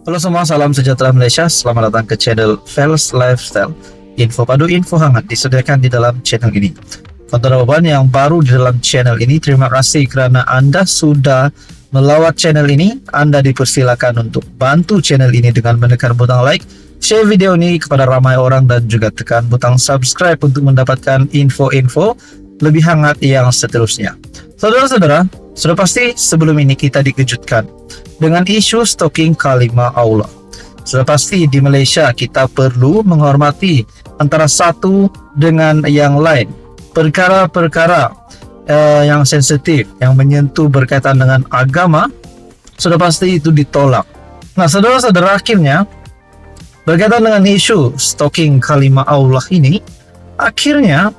Halo semua, salam sejahtera Malaysia. Selamat datang ke channel Fels Lifestyle. Info padu, info hangat disediakan di dalam channel ini. Untuk teman-teman yang baru di dalam channel ini, terima kasih kerana Anda sudah melawat channel ini. Anda dipersilakan untuk bantu channel ini dengan menekan butang like, share video ini kepada ramai orang, dan juga tekan butang subscribe untuk mendapatkan info-info lebih hangat yang seterusnya. Saudara-saudara, sudah pasti sebelum ini kita dikejutkan dengan isu stalking kalimah Allah. Sudah pasti di Malaysia kita perlu menghormati antara satu dengan yang lain. Perkara-perkara yang sensitif, yang menyentuh berkaitan dengan agama, sudah pasti itu ditolak. Nah, saudara-saudara, akhirnya berkaitan dengan isu stalking kalimah Allah ini, akhirnya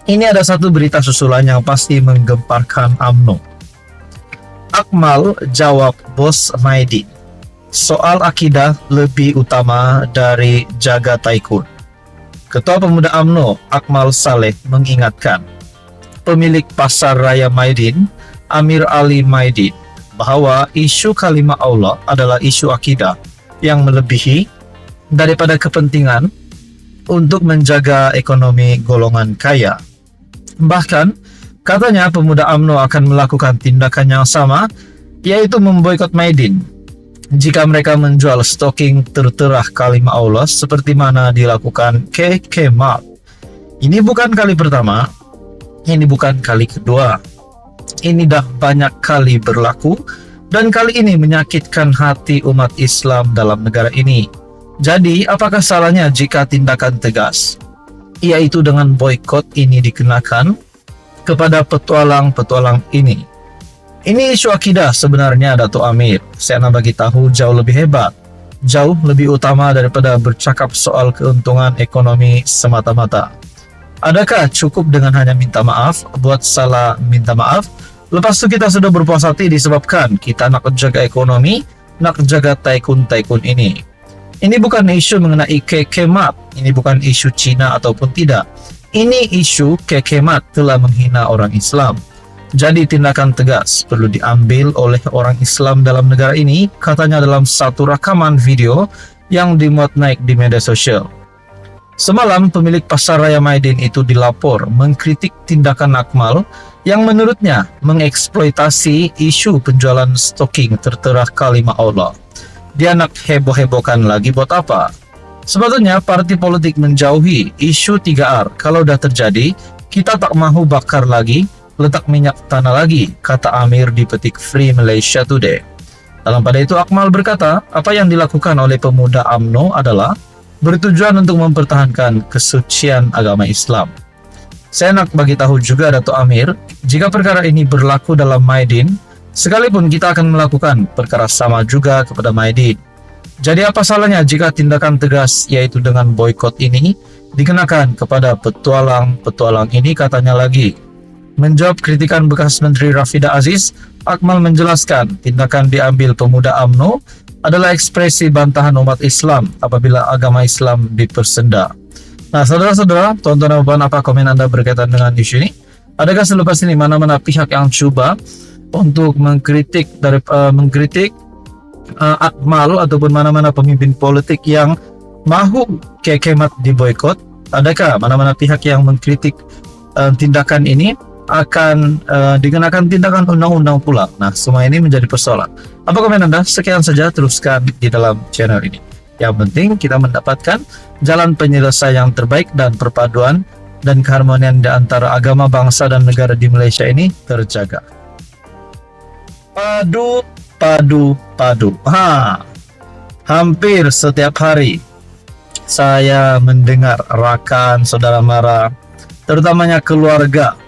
ini ada satu berita susulan yang pasti menggemparkan UMNO. Akmal jawab Bos Maidin, soal akidah lebih utama dari jaga tycoon. Ketua Pemuda UMNO Akmal Saleh mengingatkan pemilik Pasar Raya Maidin, Amir Ali Maidin, bahwa isu kalimah Allah adalah isu akidah yang melebihi daripada kepentingan untuk menjaga ekonomi golongan kaya. Bahkan, katanya pemuda UMNO akan melakukan tindakan yang sama, yaitu memboikot Maidin jika mereka menjual stalking tertera kalimah Allah seperti mana dilakukan KK Mart. Ini bukan kali pertama, ini bukan kali kedua. Ini dah banyak kali berlaku, dan kali ini menyakitkan hati umat Islam dalam negara ini. Jadi, apakah salahnya jika tindakan tegas, yaitu dengan boikot, ini dikenakan kepada petualang-petualang ini? Ini isu akidah sebenarnya, Dato' Amir. Saya nak bagi tahu jauh lebih hebat, jauh lebih utama daripada bercakap soal keuntungan ekonomi semata-mata. Adakah cukup dengan hanya minta maaf, buat salah minta maaf, lepas tu kita sudah berpuas hati disebabkan kita nak jaga ekonomi, nak jaga tycoon-tycoon ini? Ini bukan isu mengenai kekemat, ini bukan isu Cina ataupun tidak. Ini isu kekemat telah menghina orang Islam. Jadi tindakan tegas perlu diambil oleh orang Islam dalam negara ini, katanya dalam satu rakaman video yang dimuat naik di media sosial. Semalam pemilik Pasar Raya Maidin itu dilapor mengkritik tindakan Akmal yang menurutnya mengeksploitasi isu penjualan stalking tertera kalimah Allah. Dia nak heboh-hebohkan lagi buat apa? Sebetulnya parti politik menjauhi isu 3R. Kalau dah terjadi, kita tak mahu bakar lagi, letak minyak tanah lagi, kata Amir di petik Free Malaysia Today. Dalam pada itu Akmal berkata, apa yang dilakukan oleh pemuda UMNO adalah bertujuan untuk mempertahankan kesucian agama Islam. Saya nak bagi tahu juga, Dato' Amir, jika perkara ini berlaku dalam Maidin, sekalipun kita akan melakukan perkara sama juga kepada Maidin. Jadi apa salahnya jika tindakan tegas, yaitu dengan boikot ini, dikenakan kepada petualang-petualang ini, katanya lagi. Menjawab kritikan bekas Menteri Rafidah Aziz, Akmal menjelaskan tindakan diambil pemuda UMNO adalah ekspresi bantahan umat Islam apabila agama Islam dipersenda. Nah, saudara-saudara, tonton apa komen Anda berkaitan dengan isu ini? Adakah selepas ini mana-mana pihak yang cuba untuk mengkritik Akmal ataupun mana-mana pemimpin politik yang mahu kekemat diboikot? Adakah mana-mana pihak yang mengkritik tindakan ini akan dikenakan tindakan undang-undang pula? Nah, semua ini menjadi persoalan. Apa komen Anda? Sekian saja, teruskan di dalam channel ini. Yang penting kita mendapatkan jalan penyelesaian yang terbaik dan perpaduan dan keharmonian di antara agama, bangsa, dan negara di Malaysia ini terjaga. Padu. Hampir setiap hari saya mendengar rakan, saudara mara, terutamanya keluarga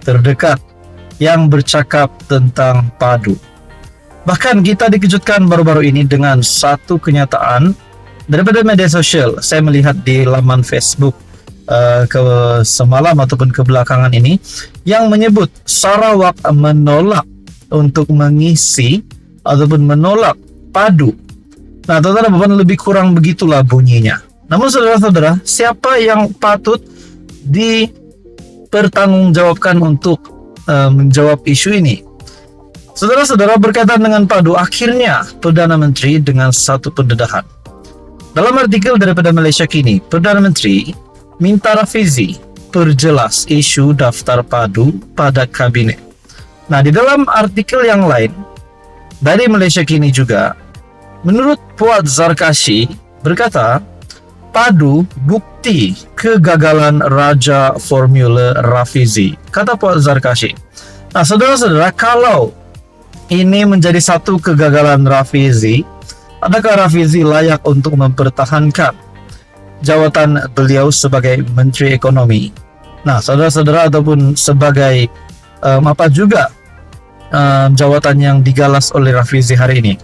terdekat yang bercakap tentang padu. Bahkan kita dikejutkan baru-baru ini dengan satu kenyataan daripada media sosial. Saya melihat di laman Facebook semalam ataupun kebelakangan ini yang menyebut Sarawak menolak untuk mengisi ataupun menolak padu. Nah, teman-teman, lebih kurang begitulah bunyinya. Namun saudara-saudara, siapa yang patut dipertanggungjawabkan untuk menjawab isu ini? Saudara-saudara, berkaitan dengan padu, akhirnya Perdana Menteri dengan satu pendedahan. Dalam artikel daripada Malaysia Kini, Perdana Menteri minta revisi perjelas isu daftar padu pada kabinet. Nah, di dalam artikel yang lain dari Malaysia Kini juga, menurut Puat Zarkashi berkata, padu bukti kegagalan Raja Formula Rafizi, kata Puat Zarkashi. Nah, saudara-saudara, kalau ini menjadi satu kegagalan Rafizi, adakah Rafizi layak untuk mempertahankan jawatan beliau sebagai Menteri Ekonomi? Nah, saudara-saudara, ataupun sebagai jawatan yang digalas oleh Rafizi hari ini.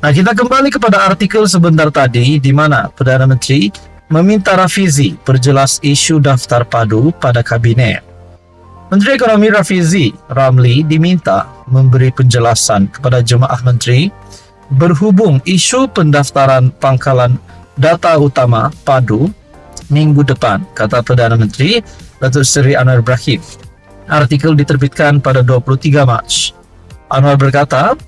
Nah, kita kembali kepada artikel sebentar tadi di mana Perdana Menteri meminta Rafizi perjelas isu daftar padu pada kabinet. Menteri Ekonomi Rafizi Ramli diminta memberi penjelasan kepada jemaah menteri berhubung isu pendaftaran pangkalan data utama padu minggu depan, kata Perdana Menteri Datuk Seri Anwar Ibrahim. Artikel diterbitkan pada 23 Mac. Anwar berkata,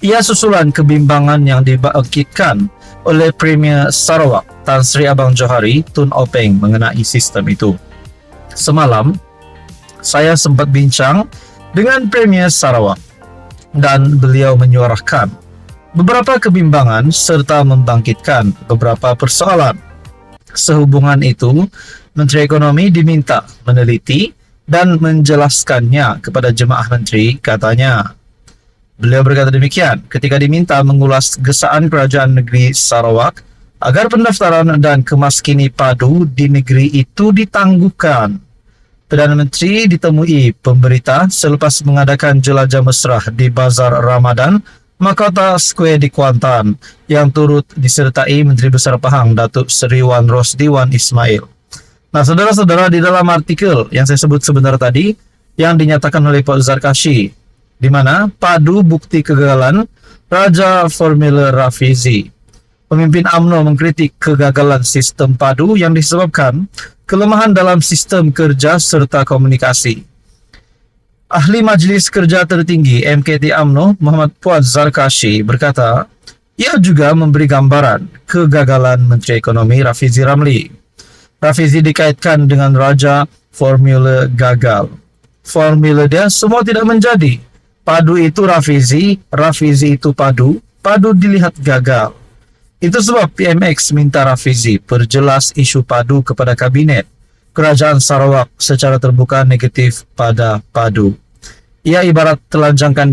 ia susulan kebimbangan yang dibangkitkan oleh Premier Sarawak Tan Sri Abang Johari Tun Openg mengenai sistem itu. Semalam, saya sempat bincang dengan Premier Sarawak dan beliau menyuarakan beberapa kebimbangan serta membangkitkan beberapa persoalan. Sehubungan itu, Menteri Ekonomi diminta meneliti dan menjelaskannya kepada jemaah menteri, katanya. Beliau berkata demikian ketika diminta mengulas gesaan Kerajaan Negeri Sarawak agar pendaftaran dan kemaskini padu di negeri itu ditangguhkan. Perdana Menteri ditemui pemberita selepas mengadakan jelajah mesra di Bazar Ramadan Makota Square di Kuantan yang turut disertai Menteri Besar Pahang Datuk Seri Wan Rosdi Wan Ismail. Nah, saudara-saudara, di dalam artikel yang saya sebut sebentar tadi yang dinyatakan oleh Pak Zarkashi, di mana padu bukti kegagalan Raja Formula Rafizi. Pemimpin UMNO mengkritik kegagalan sistem padu yang disebabkan kelemahan dalam sistem kerja serta komunikasi. Ahli Majlis Kerja Tertinggi MKT UMNO Muhammad Puat Zarkashi berkata, ia juga memberi gambaran kegagalan Menteri Ekonomi Rafizi Ramli. Rafizi dikaitkan dengan Raja Formula gagal. Formula dia semua tidak menjadi. Padu itu Rafizi, Rafizi itu padu, padu dilihat gagal. Itu sebab PMX minta Rafizi perjelas isu padu kepada Kabinet. Kerajaan Sarawak secara terbuka negatif pada padu. Ia ibarat telanjangkan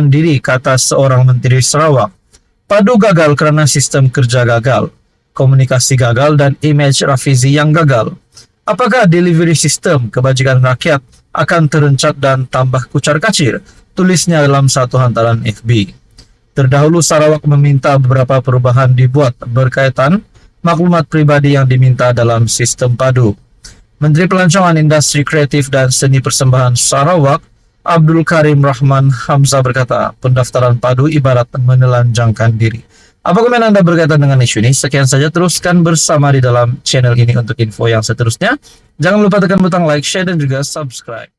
diri kata seorang menteri Sarawak. Padu gagal kerana sistem kerja gagal, komunikasi gagal dan image Rafizi yang gagal. Apakah delivery sistem kebajikan rakyat akan terencat dan tambah kucar-kacir? Tulisnya dalam satu hantaran FB. Terdahulu Sarawak meminta beberapa perubahan dibuat berkaitan maklumat pribadi yang diminta dalam sistem padu. Menteri Pelancongan Industri Kreatif dan Seni Persembahan Sarawak, Abdul Karim Rahman Hamzah berkata, pendaftaran padu ibarat menelanjangkan diri. Apa komen Anda berkaitan dengan isu ini? Sekian saja, teruskan bersama di dalam channel ini untuk info yang seterusnya. Jangan lupa tekan butang like, share dan juga subscribe.